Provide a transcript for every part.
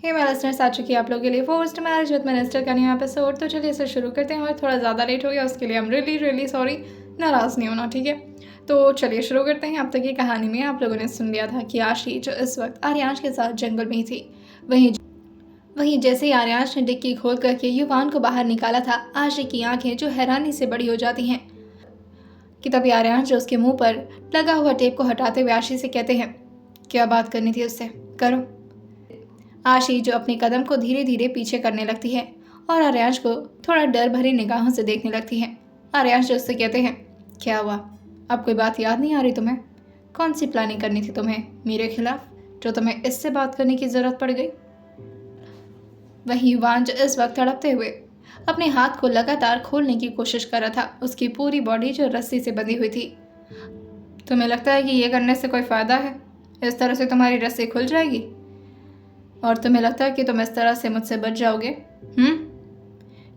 हे मेरे लिसनर्स, आ चुकी है आप लोगों के लिए फोर्स्ड मैरिज विद मिनिस्टर का न्यू एपिसोड। तो चलिए इसे शुरू करते हैं। और थोड़ा ज़्यादा लेट हो गया, उसके लिए हम रियली सॉरी। नाराज़ नहीं होना, ठीक है। तो चलिए शुरू करते हैं। अब तक की कहानी में आप लोगों ने सुन लिया था कि आशी जो इस वक्त आर्यांश के साथ जंगल में ही थी, वहीं जैसे ही आर्यांश ने डिक्की खोल करके युवान को बाहर निकाला था, आशी की आंखें जो हैरानी से बड़ी हो जाती हैं कि तभी आर्यांश जो उसके मुंह पर लगा हुआ टेप को हटाते हुए आशी से कहते हैं, क्या बात करनी थी उससे, करो। आशी जो अपने कदम को धीरे धीरे पीछे करने लगती है और आर्यांश को थोड़ा डर भरी निगाहों से देखने लगती है। आर्यांश जो उससे कहते हैं, क्या हुआ, अब कोई बात याद नहीं आ रही तुम्हें? कौन सी प्लानिंग करनी थी तुम्हें मेरे खिलाफ, जो तुम्हें इससे बात करने की ज़रूरत पड़ गई? वहीं युवान जो इस वक्त तड़पते हुए अपने हाथ को लगातार खोलने की कोशिश कर रहा था, उसकी पूरी बॉडी जो रस्सी से बंधी हुई थी। तुम्हें लगता है कि ये करने से कोई फ़ायदा है? इस तरह से तुम्हारी रस्सी खुल जाएगी और तुम्हें लगता है कि तुम इस तरह से मुझसे बच जाओगे?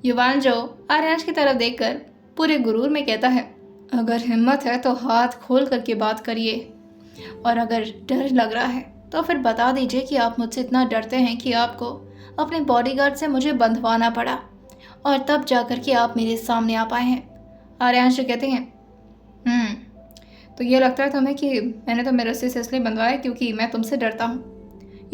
युवान जो आर्यांश की तरफ देखकर पूरे गुरूर में कहता है, अगर हिम्मत है तो हाथ खोल करके बात करिए, और अगर डर लग रहा है तो फिर बता दीजिए कि आप मुझसे इतना डरते हैं कि आपको अपने बॉडीगार्ड से मुझे बंधवाना पड़ा और तब जाकर के आप मेरे सामने आ पाए हैं। आर्यांश कहते हैं, तो ये लगता है तुम्हें कि मैंने तुम्हें रस्सी से इसलिए बंधवाया क्योंकि मैं तुमसे डरता हूँ?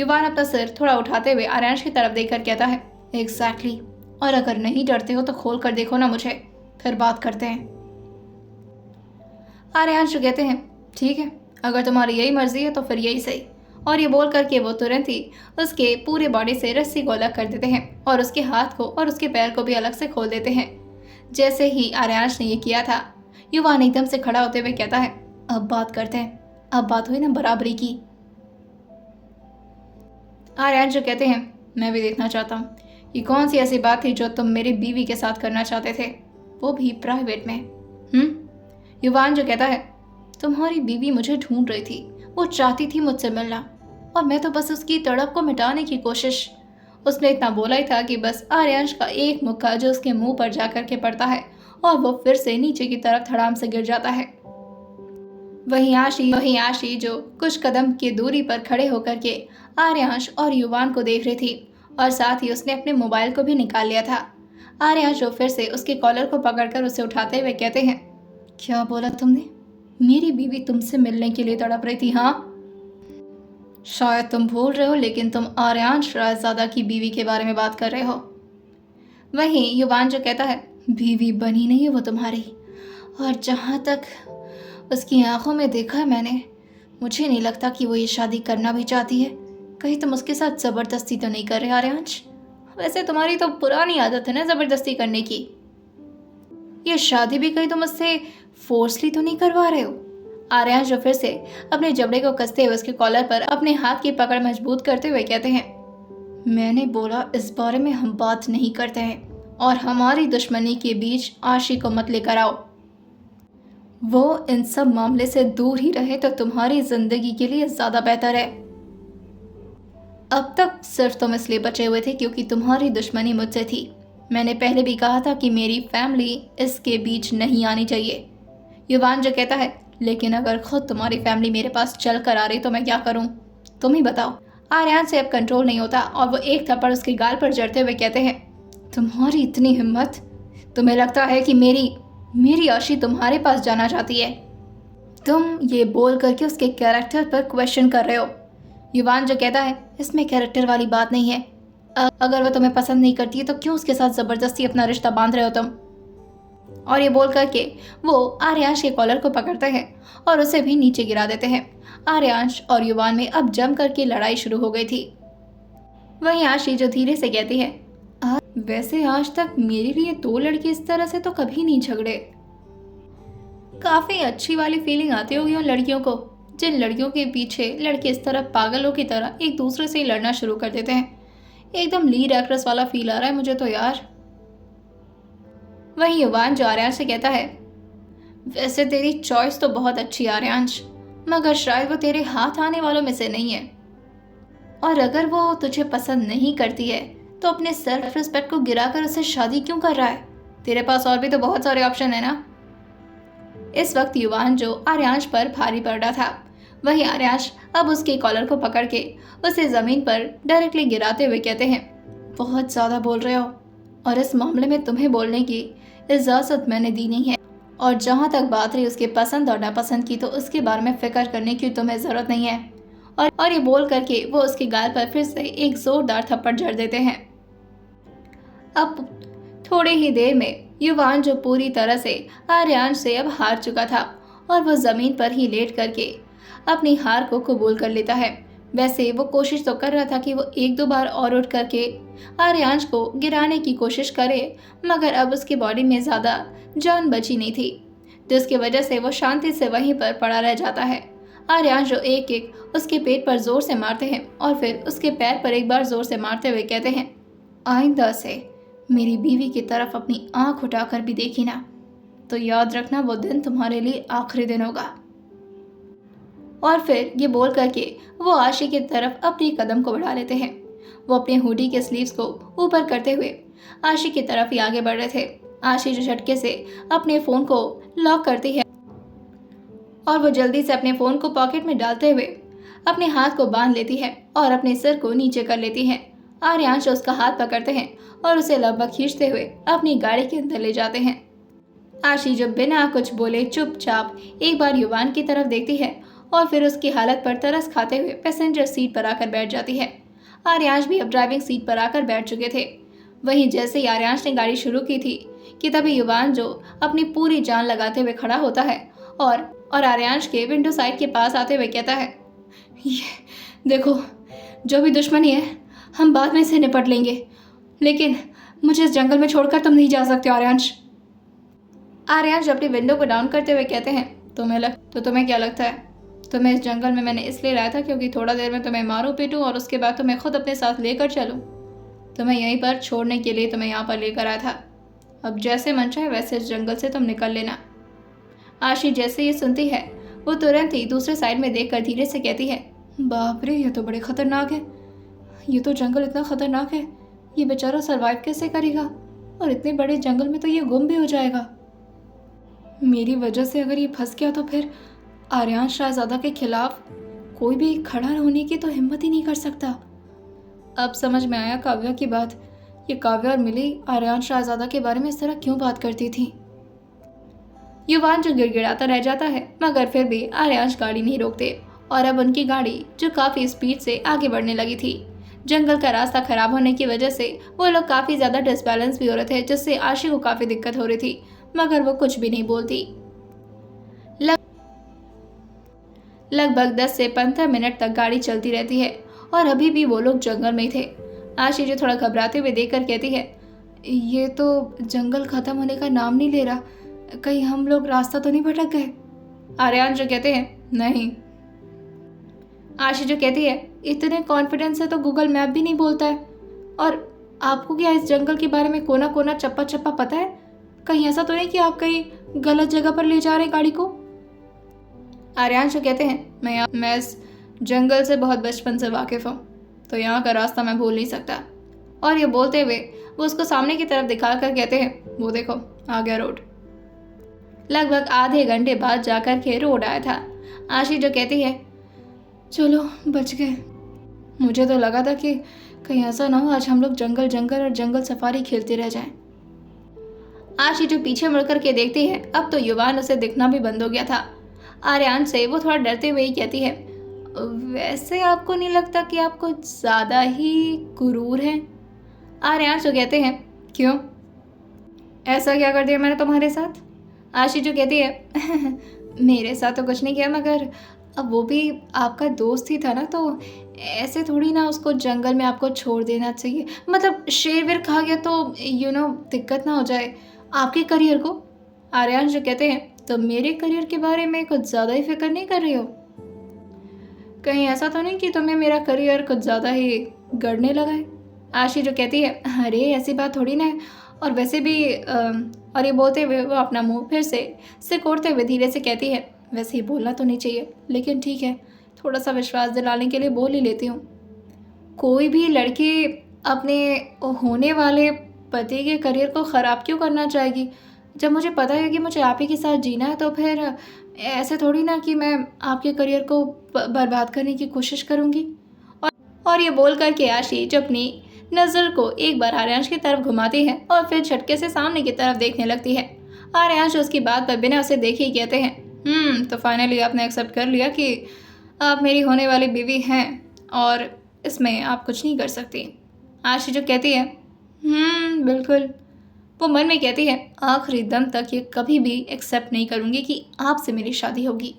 युवान अपना सिर थोड़ा उठाते हुए आर्यांश की तरफ देखकर कहता है, एग्जैक्टली, और अगर नहीं डरते हो तो खोल कर देखो ना मुझे, फिर बात करते हैं। आर्यांश कहते हैं, ठीक है, अगर तुम्हारी यही मर्जी है तो फिर यही सही। और ये बोल करके वो तुरंत ही उसके पूरे बॉडी से रस्सी को अलग कर देते हैं और उसके हाथ को और उसके पैर को भी अलग से खोल देते हैं। जैसे ही आर्यांश ने ये किया था, युवान एकदम से खड़ा होते हुए कहता है, अब बात करते हैं, अब बात हुई ना बराबरी की। आर्यांश जो कहते हैं, मैं भी देखना चाहता हूँ ये कौन सी ऐसी बात थी जो तुम मेरी बीवी के साथ करना चाहते थे, वो भी प्राइवेट में। युवान जो कहता है, तुम्हारी बीवी मुझे ढूंढ रही थी, वो चाहती थी मुझसे मिलना और मैं तो बस उसकी तड़प को मिटाने की कोशिश। उसने इतना बोला ही था कि बस आर्यांश का एक मुक्का जो उसके मुंह पर जाकर के पड़ता है और वो फिर से नीचे की तरफ धड़ाम से गिर जाता है। वहीं आशी जो कुछ कदम की दूरी पर खड़े होकर के आर्यांश और युवान को देख रही थी और साथ ही उसने अपने मोबाइल को भी निकाल लिया था। आर्यांश जो फिर से उसके कॉलर को पकड़कर उसे उठाते हुए कहते हैं, क्या बोला तुमने? मेरी बीवी तुमसे मिलने के लिए तड़प रही थी, हाँ? शायद तुम भूल रहे हो, लेकिन तुम आर्यांश रायज़ादा की बीवी के बारे में बात कर रहे हो। वहीं युवान जो कहता है, बीवी बनी नहीं है वो तुम्हारी, और जहाँ तक उसकी आंखों में देखा है मैंने, मुझे नहीं लगता कि वो ये शादी करना भी चाहती है। कहीं तुम उसके साथ ज़बरदस्ती तो नहीं कर रहे आर्यांश? वैसे तुम्हारी तो पुरानी आदत है ना ज़बरदस्ती करने की। ये शादी भी कहीं तुम उससे फोर्सली तो नहीं करवा रहे हो? आर्यांश जो फिर से अपने जबड़े को कसते हुए उसके कॉलर पर अपने हाथ की पकड़ मजबूत करते हुए कहते हैं, मैंने बोला इस बारे में हम बात नहीं करते हैं और हमारी दुश्मनी के बीच आशी को मत लेकर आओ। वो इन सब मामले से दूर ही रहे तो तुम्हारी जिंदगी के लिए ज्यादा बेहतर है। अब तक सिर्फ तुम इसलिए बचे हुए थे क्योंकि तुम्हारी दुश्मनी मुझसे थी। मैंने पहले भी कहा था कि मेरी फैमिली इसके बीच नहीं आनी चाहिए। युवान जो कहता है, लेकिन अगर खुद तुम्हारी फैमिली मेरे पास चल कर आ रही तो मैं क्या करूं? तुम ही बताओ। आर्यान से अब कंट्रोल नहीं होता और वो एक थप्पड़ उसके गाल पर जड़ते हुए कहते हैं, तुम्हारी इतनी हिम्मत, तुम्हें लगता है कि मेरी आशी तुम्हारे पास जाना चाहती है? तुम ये बोल करके उसके कैरेक्टर पर क्वेश्चन कर रहे हो। युवान जो कहता है, इसमें कैरेक्टर वाली बात नहीं है। अगर वो तुम्हें पसंद नहीं करती है तो क्यों उसके साथ ज़बरदस्ती अपना रिश्ता बांध रहे हो तुम? और ये बोल करके वो आर्यांश के कॉलर को पकड़ते हैं और उसे भी नीचे गिरा देते हैं। आर्यांश और युवान में अब जम करके लड़ाई शुरू हो गई थी। वहीं आशी जो धीरे से कहती है, वैसे आज तक मेरे लिए दो लड़के इस तरह से तो कभी नहीं झगड़े। काफी अच्छी वाली फीलिंग आती होगी उन लड़कियों को, जिन लड़कियों के पीछे लड़के इस तरह पागलों की तरह एक दूसरे से लड़ना शुरू कर देते हैं। एकदम लीड एक्ट्रेस वाला फील आ रहा है मुझे तो यार। वहीं युवान जो आर्यांश से कहता है, वैसे तेरी चॉइस तो बहुत अच्छी आर्यांश, मगर शायद वो तेरे हाथ आने वालों में से नहीं है। और अगर वो तुझे पसंद नहीं करती है तो अपने सेल्फ रिस्पेक्ट को गिराकर उससे शादी क्यों कर रहा है? तेरे पास और भी तो बहुत सारे ऑप्शन है ना। इस वक्त युवान जो आर्यांश पर भारी पड़ रहा था, वहीं आर्याश अब उसके कॉलर को पकड़ के उसे जमीन पर डायरेक्टली गिराते हुए कहते हैं, बहुत ज्यादा बोल रहे हो और इस मामले में तुम्हें बोलने की इजाजत मैंने दी नहीं है। और जहां तक बात रही उसके पसंद और नापसंद की, तो उसके बारे में फिक्र करने की तुम्हें जरूरत नहीं है। और ये बोल करके वो उसके गाल पर फिर से एक जोरदार थप्पड़ जड़ देते हैं। अब थोड़ी ही देर में युवान, जो पूरी तरह से आर्यांश से अब हार चुका था, और वो जमीन पर ही लेट करके अपनी हार को कबूल कर लेता है। वैसे वो कोशिश तो कर रहा था कि वो एक दो बार और उठ करके आर्यांश को गिराने की कोशिश करे, मगर अब उसकी बॉडी में ज्यादा जान बची नहीं थी, जिसकी वजह से वो शांति से वहीं पर पड़ा रह जाता है। आर्यांश जो एक एक उसके पेट पर जोर से मारते हैं और फिर उसके पैर पर एक बार जोर से मारते हुए कहते हैं, आइंदा से मेरी बीवी की तरफ अपनी आंख उठाकर भी देखी ना, तो याद रखना वो दिन तुम्हारे लिए आखिरी दिन होगा। और फिर ये बोल करके वो आशी की तरफ अपनी कदम को बढ़ा लेते हैं। वो अपने हुडी के स्लीव्स को ऊपर करते हुए आशी की तरफ ही आगे बढ़ रहे थे। आशी जो झटके से अपने फोन को लॉक करती है और वो जल्दी से अपने फोन को पॉकेट में डालते हुए अपने हाथ को बांध लेती है और अपने सिर को नीचे कर लेती है। आर्यांश उसका हाथ पकड़ते हैं और उसे लगभग खींचते हुए अपनी गाड़ी के अंदर ले जाते हैं। आशी जो बिना कुछ बोले चुपचाप एक बार युवान की तरफ देखती है और फिर उसकी हालत पर तरस खाते हुए पैसेंजर सीट पर आकर बैठ जाती है। आर्यांश भी अब ड्राइविंग सीट पर आकर बैठ चुके थे। वहीं जैसे ही आर्यांश ने गाड़ी शुरू की थी कि तभी युवान जो अपनी पूरी जान लगाते हुए खड़ा होता है और आर्यांश के विंडो साइड के पास आते हुए कहता है, ये देखो, जो भी दुश्मनी है हम बाद में इसे निपट लेंगे, लेकिन मुझे इस जंगल में छोड़कर तुम नहीं जा सकते आर्यांश। आर्यांश अपनी विंडो को डाउन करते हुए कहते हैं, तुम्हें क्या लगता है, तुम्हें इस जंगल में मैंने इसलिए लाया था क्योंकि थोड़ा देर में तुम्हें मारूं पीटूं और उसके बाद तुम्हें खुद अपने साथ लेकर चलूं। तुम्हें यहीं पर छोड़ने के लिए तुम्हें यहाँ पर लेकर आया था। अब जैसे मन चाहे वैसे इस जंगल से तुम निकल लेना। आशी जैसे ये सुनती है वो तुरंत ही दूसरे साइड में देखकर धीरे से कहती है, बाप रे, ये तो बड़े खतरनाक है। ये तो जंगल इतना खतरनाक है, ये बेचारा सरवाइव कैसे करेगा, और इतने बड़े जंगल में तो ये गुम भी हो जाएगा। मेरी वजह से अगर ये फंस गया तो फिर आर्यांश शाहजादा के खिलाफ कोई भी खड़ा होने की तो हिम्मत ही नहीं कर सकता। अब समझ में आया काव्या की बात। ये काव्या और मिली आर्यांश शाहजादा के बारे में इस तरह क्यों बात करती थी। युवान जो गिड़गिड़ाता रह जाता है, मगर फिर भी आर्यांश गाड़ी नहीं रोकते और अब उनकी गाड़ी जो काफी स्पीड से आगे बढ़ने लगी थी। जंगल का रास्ता खराब होने की वजह से वो लोग काफी ज्यादा डिसबैलेंस भी हो रहे थे, जिससे आशी को काफी दिक्कत हो रही थी, मगर वो कुछ भी नहीं बोलती। लगभग 10 से 15 मिनट तक गाड़ी चलती रहती है और अभी भी वो लोग जंगल में ही थे। आशी जो थोड़ा घबराते हुए देखकर कहती है, ये तो जंगल खत्म होने का नाम नहीं ले रहा, कहीं हम लोग रास्ता तो नहीं भटक गए। आर्यान जो कहते हैं, नहीं। आशी जो कहती है, इतने कॉन्फिडेंस से तो गूगल मैप भी नहीं बोलता है, और आपको क्या इस जंगल के बारे में कोना कोना चप्पा चप्पा पता है? कहीं ऐसा तो नहीं कि आप कहीं गलत जगह पर ले जा रहे गाड़ी को? आर्यांश कहते हैं, मैं इस जंगल से बहुत बचपन से वाकिफ हूँ, तो यहाँ का रास्ता मैं भूल नहीं सकता। और ये बोलते हुए वो उसको सामने की तरफ दिखाकर कहते हैं, वो देखो आ गया रोड। लगभग आधे घंटे बाद जाकर के रोड आया था। आशी जो कहती है, चलो बच गए। मुझे तो लगा था कि कहीं ऐसा ना हो आज हम लोग जंगल और जंगल सफारी खेलते रह जाएं। आशी जो पीछे मुड़कर के देखती है, अब तो युवान उसे दिखना भी बंद हो गया था। आर्यान से वो थोड़ा डरते हुए ही कहती है, वैसे आपको नहीं लगता कि आप कुछ ज़्यादा ही गुरूर हैं? आर्यान जो कहते हैं, क्यों, ऐसा क्या कर दिया मैंने तुम्हारे साथ? आशी जो कहती है, मेरे साथ तो कुछ नहीं किया, मगर अब वो भी आपका दोस्त ही था ना, तो ऐसे थोड़ी ना उसको जंगल में आपको छोड़ देना चाहिए। मतलब शेर वेर खा गया तो दिक्कत ना हो जाए आपके करियर को। आर्यान जो कहते हैं, तो मेरे करियर के बारे में कुछ ज़्यादा ही फिक्र नहीं कर रही हो? कहीं ऐसा तो नहीं कि तुम्हें मेरा करियर कुछ ज़्यादा ही गड़ने लगा है? आशी जो कहती है, अरे ऐसी बात थोड़ी ना है, और वैसे भी और ये बोलते हुए वो अपना मुंह फिर से सिकोड़ते हुए धीरे से कहती है, वैसे ही बोलना तो नहीं चाहिए, लेकिन ठीक है, थोड़ा सा विश्वास दिलाने के लिए बोल ही लेती हूँ। कोई भी लड़की अपने होने वाले पति के करियर को ख़राब क्यों करना चाहेगी? जब मुझे पता है कि मुझे आप ही के साथ जीना है तो फिर ऐसे थोड़ी ना कि मैं आपके करियर को बर्बाद करने की कोशिश करूँगी। और ये बोल कर के आशीष अपनी नज़र को एक बार आर्यांश की तरफ घुमाती है और फिर झटके से सामने की तरफ देखने लगती है। आर्यांश उसकी बात पर बिना उसे देखे ही कहते हैं, तो फाइनली आपने एक्सेप्ट कर लिया कि आप मेरी होने वाली बीवी हैं और इसमें आप कुछ नहीं कर सकती। आशीष जो कहती है, बिल्कुल। वो मन में कहती है, आखिरी दम तक ये कभी भी एक्सेप्ट नहीं करूँगी कि आपसे मेरी शादी होगी।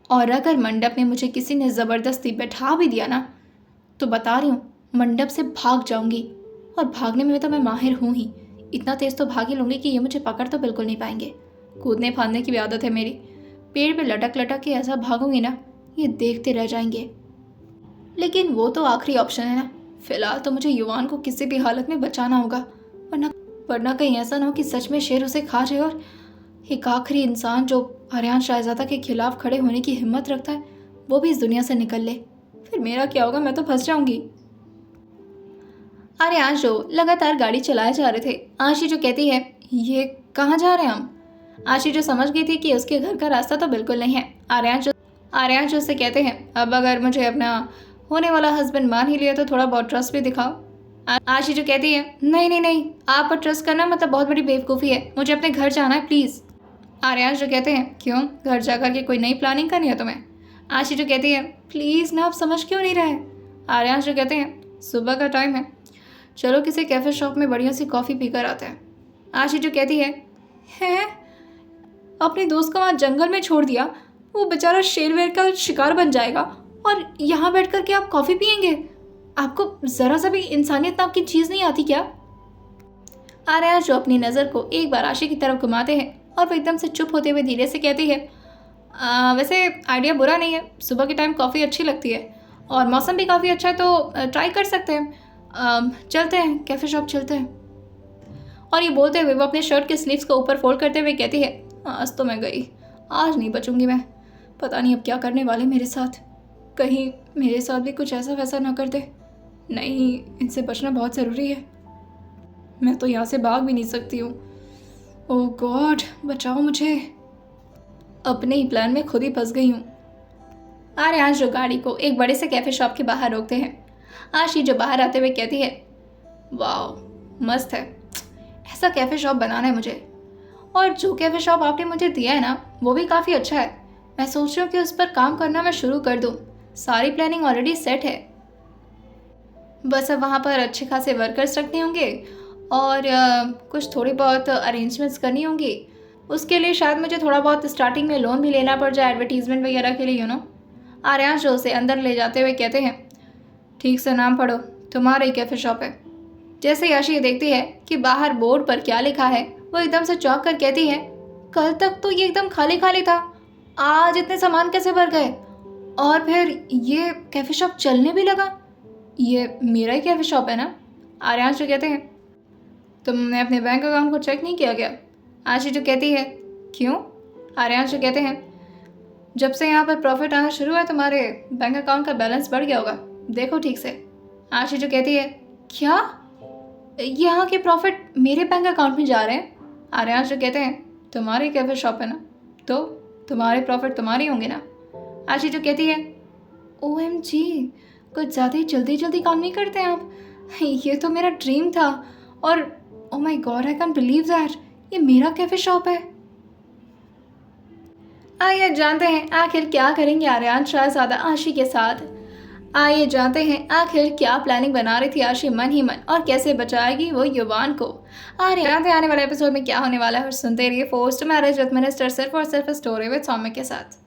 और अगर मंडप में मुझे किसी ने ज़बरदस्ती बैठा भी दिया ना, तो बता रही हूँ मंडप से भाग जाऊंगी। और भागने में तो मैं माहिर हूँ ही, इतना तेज़ तो भाग ही लूँगी कि ये मुझे पकड़ तो बिल्कुल नहीं पाएंगे। कूदने फांदने की भी आदत है मेरी, पेड़ पे लटक लटक के ऐसा भागूंगी ना, ये देखते रह जाएंगे। लेकिन वो तो आखिरी ऑप्शन है ना, फिलहाल तो मुझे युवान को किसी भी हालत में बचाना होगा, वरना कहीं ऐसा ना हो कि सच में शेर उसे खा जाए और एक आखिरी इंसान जो आर्यान शाहजादा के खिलाफ खड़े होने की हिम्मत रखता है वो भी इस दुनिया से निकल ले। फिर मेरा क्या होगा, मैं तो फंस जाऊंगी। आर्यांश जो लगातार गाड़ी चलाए जा रहे थे, आशी जो कहती है, ये कहाँ जा रहे हैं हम। आशी जो समझ गई थी कि उसके घर का रास्ता तो बिल्कुल नहीं है। आर्यांश उससे कहते हैं, अब अगर मुझे अपना होने वाला हस्बैंड मान ही लिया तो थोड़ा बहुत ट्रस्ट भी दिखाओ। आशी जो कहती है, नहीं नहीं नहीं, आप पर ट्रस्ट करना मतलब बहुत बड़ी बेवकूफ़ी है, मुझे अपने घर जाना है प्लीज़। आर्यांश जो कहते हैं, क्यों, घर जा कर के कोई नई प्लानिंग करनी है तुम्हें। आशी जो कहती है, प्लीज़ ना, आप समझ क्यों नहीं रहे। आर्यांश जो कहते हैं, सुबह का टाइम है, चलो किसी कैफ़े शॉप में बढ़िया सी कॉफ़ी पीकर आते हैं। आशी जो कहती है, अपने दोस्त को वहाँ जंगल में छोड़ दिया, वो बेचारा शेर वेर का शिकार बन जाएगा और यहाँ बैठ कर के आप कॉफ़ी पियेंगे। आपको ज़रा सा भी इंसानियत नाम की चीज़ नहीं आती क्या। आर्यांश जो अपनी नज़र को एक बार आशी की तरफ घुमाते हैं और वो एकदम से चुप होते हुए धीरे से कहती है, वैसे आइडिया बुरा नहीं है, सुबह के टाइम कॉफ़ी अच्छी लगती है और मौसम भी काफ़ी अच्छा है, तो ट्राई कर सकते हैं। चलते हैं, कैफ़े शॉप चलते हैं। और ये बोलते हुए वो अपने शर्ट के स्लीव्स को ऊपर फोल्ड करते हुए कहती है, आज तो मैं गई, आज नहीं बचूंगी मैं। पता नहीं अब क्या करने वाले मेरे साथ, कहीं मेरे साथ भी कुछ ऐसा वैसा ना कर दे। नहीं, इनसे बचना बहुत ज़रूरी है, मैं तो यहाँ से भाग भी नहीं सकती हूँ। ओह गॉड, बचाओ मुझे, अपने ही प्लान में खुद ही फंस गई हूँ। आर्यांश जो गाड़ी को एक बड़े से कैफ़े शॉप के बाहर रोकते हैं। आशी जो बाहर आते हुए कहती है, वाह मस्त है, ऐसा कैफ़े शॉप बनाना है मुझे। और जो कैफ़े शॉप आपने मुझे दिया है ना, वो भी काफ़ी अच्छा है। मैं सोच रही हूँ कि उस पर काम करना मैं शुरू कर दूँ, सारी प्लानिंग ऑलरेडी सेट है, बस अब वहाँ पर अच्छे खासे वर्कर्स रखने होंगे और कुछ थोड़ी बहुत अरेंजमेंट्स करनी होंगी। उसके लिए शायद मुझे थोड़ा बहुत स्टार्टिंग में लोन भी लेना पड़ जाए एडवर्टीज़मेंट वगैरह के लिए, आर्यांश जो उसे अंदर ले जाते हुए कहते हैं, ठीक से नाम पढ़ो, तुम्हारा ही कैफ़े शॉप है। जैसे ही आशी देखती है कि बाहर बोर्ड पर क्या लिखा है, वो एकदम से चौंक कर कहती है, कल तक तो ये एकदम खाली खाली था, आज इतने सामान कैसे भर गए, और फिर ये कैफ़े शॉप चलने भी लगा, ये मेरा ही कैफ़े शॉप है ना। आर्यांश जो कहते हैं, तुमने अपने बैंक अकाउंट को चेक नहीं किया क्या। आशी जो कहती है, क्यों। आर्यांश जो कहते हैं, जब से यहाँ पर प्रॉफिट आना शुरू है तुम्हारे बैंक अकाउंट का बैलेंस बढ़ गया होगा, देखो ठीक से। आशी जो कहती है, क्या यहाँ के प्रॉफिट मेरे बैंक अकाउंट में जा रहे हैं। आर्यांश जो कहते हैं, तुम्हारी कैफ़े शॉप है ना, तो तुम्हारे प्रॉफिट तुम्हारे होंगे ना। आशी जो कहती है, OMG, कुछ ज़्यादा ही जल्दी जल्दी काम नहीं करते आप, ये तो मेरा ड्रीम था, और oh my God, I can believe that ये मेरा कैफ़े शॉप है। आइए जानते हैं आखिर क्या करेंगे आर्यान शाहजादा आशी के साथ। आइए जानते हैं आखिर क्या प्लानिंग बना रही थी आशी मन ही मन, और कैसे बचाएगी वो युवान को। जानते आने वाले एपिसोड में क्या होने वाला है, और सुनते रहिए फोर्स्ड मैरिज विद मिनिस्टर सिर्फ और सिर्फ स्टोरी विद सौम्य के साथ।